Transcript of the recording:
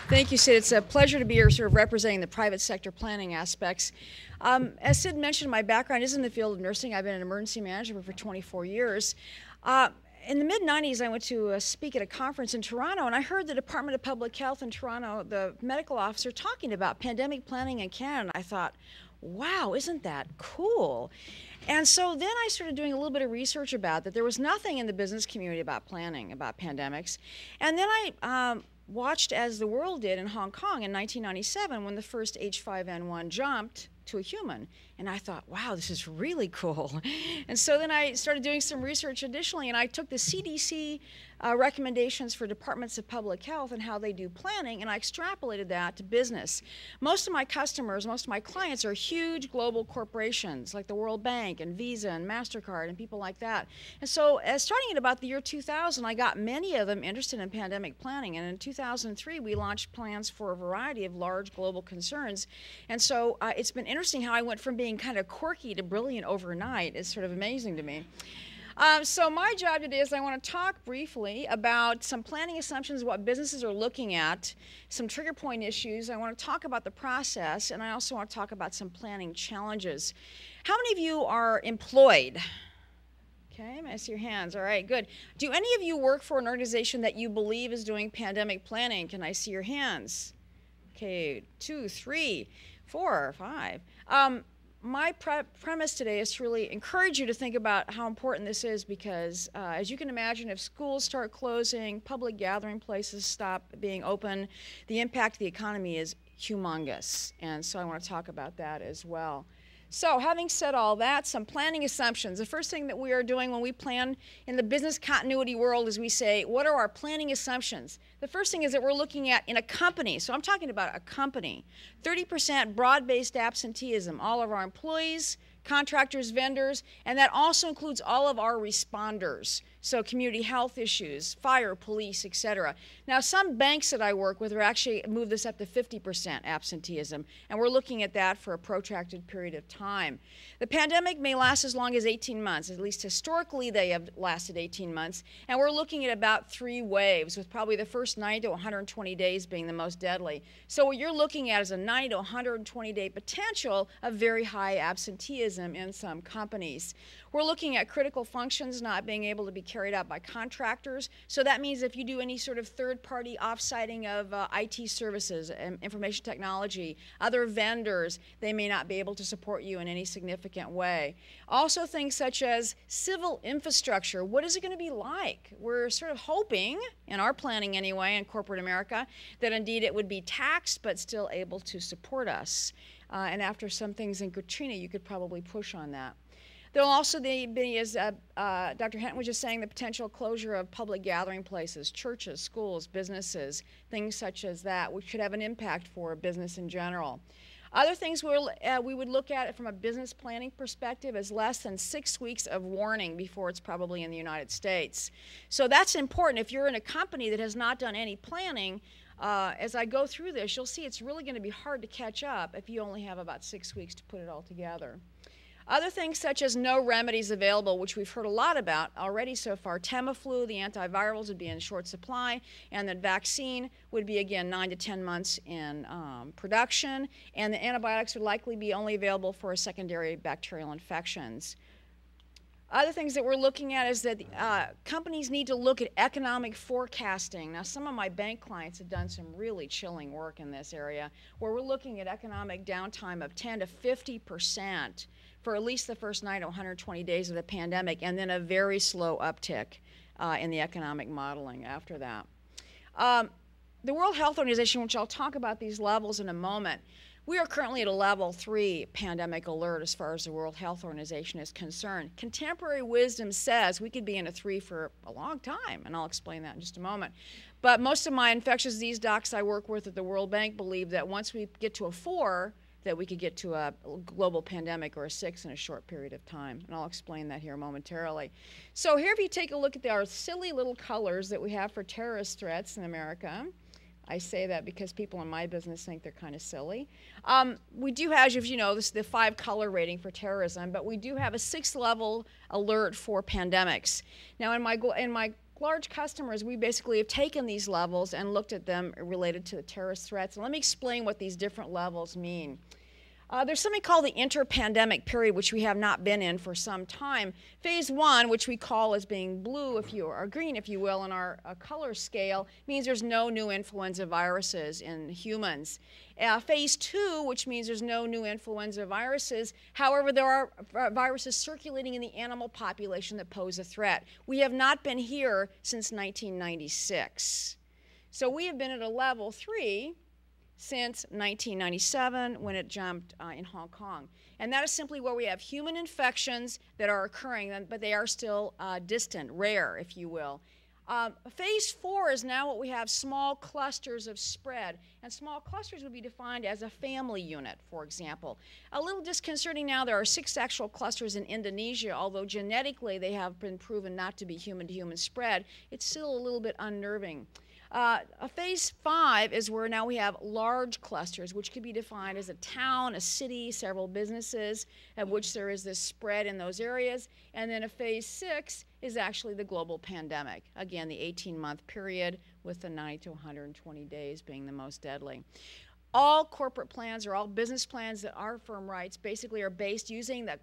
Thank you, Sid. It's a pleasure to be here sort of representing the private sector planning aspects. As Sid mentioned, my background is in the field of nursing. I've been an emergency manager for 24 years. In the mid-90s, I went to speak at a conference in Toronto, and I heard the Department of Public Health in Toronto, the medical officer, talking about pandemic planning in Canada. I thought, wow, isn't that cool? And so then I started doing a little bit of research about that. There was nothing in the business community about planning, about pandemics. And then I watched as the world did in Hong Kong in 1997 when the first H5N1 jumped to a human. And I thought, wow, this is really cool. And so then I started doing some research additionally, and I took the CDC recommendations for departments of public health and how they do planning, and I extrapolated that to business. Most of my customers, most of my clients are huge global corporations like the World Bank and Visa and MasterCard and people like that. And so starting at about the year 2000, I got many of them interested in pandemic planning. And in 2003, we launched plans for a variety of large global concerns. And so it's been interesting how I went from being kind of quirky to brilliant overnight. It's sort of amazing to me. So my job today is I want to talk briefly about some planning assumptions, what businesses are looking at, some trigger point issues. I want to talk about the process, and I also want to talk about some planning challenges. How many of you are employed? Okay, I see your hands. All right, good. Do any of you work for an organization that you believe is doing pandemic planning? Can I see your hands? Okay, 2, 3, 4, 5. My premise today is to really encourage you to think about how important this is because, as you can imagine, if schools start closing, public gathering places stop being open, the impact of the economy is humongous. And so I want to talk about that as well. So having said all that, some planning assumptions. The first thing that we are doing when we plan in the business continuity world is we say, what are our planning assumptions? The first thing is that we're looking at in a company. So I'm talking about a company. 30% broad-based absenteeism. All of our employees, contractors, vendors, and that also includes all of our responders. So community health issues, fire, police, etc. Now some banks that I work with are actually moved this up to 50% absenteeism, and we're looking at that for a protracted period of time. The pandemic may last as long as 18 months, at least historically they have lasted 18 months, and we're looking at about 3 waves, with probably the first 90 to 120 days being the most deadly. So what you're looking at is a 90 to 120 day potential of very high absenteeism in some companies. We're looking at critical functions not being able to be carried out by contractors. So that means if you do any sort of third-party offsiting of IT services, information technology, other vendors, they may not be able to support you in any significant way. Also things such as civil infrastructure. What is it going to be like? We're sort of hoping, in our planning anyway, in corporate America, that indeed it would be taxed but still able to support us. And after some things in Katrina, you could probably push on that. There'll also be, as Dr. Henton was just saying, the potential closure of public gathering places, churches, schools, businesses, things such as that, which could have an impact for business in general. Other things we would look at it from a business planning perspective is less than 6 weeks of warning before it's probably in the United States. So that's important. If you're in a company that has not done any planning, as I go through this, you'll see it's really going to be hard to catch up if you only have about 6 weeks to put it all together. Other things such as no remedies available, which we've heard a lot about already so far. Tamiflu, the antivirals, would be in short supply, and the vaccine would be, again, 9 to 10 months in production, and the antibiotics would likely be only available for secondary bacterial infections. Other things that we're looking at is that companies need to look at economic forecasting. Now, some of my bank clients have done some really chilling work in this area, where we're looking at economic downtime of 10 to 50% for at least the first 9 to 120 days of the pandemic, and then a very slow uptick in the economic modeling after that. The World Health Organization, which I'll talk about these levels in a moment, we are currently at a level 3 pandemic alert as far as the World Health Organization is concerned. Contemporary wisdom says we could be in a 3 for a long time, and I'll explain that in just a moment. But most of my infectious disease docs I work with at the World Bank believe that once we get to a 4, that we could get to a global pandemic or a 6 in a short period of time. And I'll explain that here momentarily. So here, if you take a look at our silly little colors that we have for terrorist threats in America, I say that because people in my business think they're kind of silly. We do have, as you know, this is the 5-color rating for terrorism, but we do have a 6th level alert for pandemics. Now, in my large customers, we basically have taken these levels and looked at them related to the terrorist threats. And let me explain what these different levels mean. There's something called the inter-pandemic period, which we have not been in for some time. Phase 1, which we call as being blue, or green, if you will, in our color scale, means there's no new influenza viruses in humans. Phase 2, which means there's no new influenza viruses. However, there are viruses circulating in the animal population that pose a threat. We have not been here since 1996. So we have been at a level 3 since 1997 when it jumped in Hong Kong. And that is simply where we have human infections that are occurring, but they are still distant, rare, if you will. Phase 4 is now what we have small clusters of spread. And small clusters would be defined as a family unit, for example. A little disconcerting now, there are 6 actual clusters in Indonesia, although genetically they have been proven not to be human-to-human spread. It's still a little bit unnerving. Phase 5 is where now we have large clusters, which could be defined as a town, a city, several businesses, of which there is this spread in those areas. And then a phase 6 is actually the global pandemic. Again, the 18-month period with the 90 to 120 days being the most deadly. All corporate plans or all business plans that our firm writes basically are based using the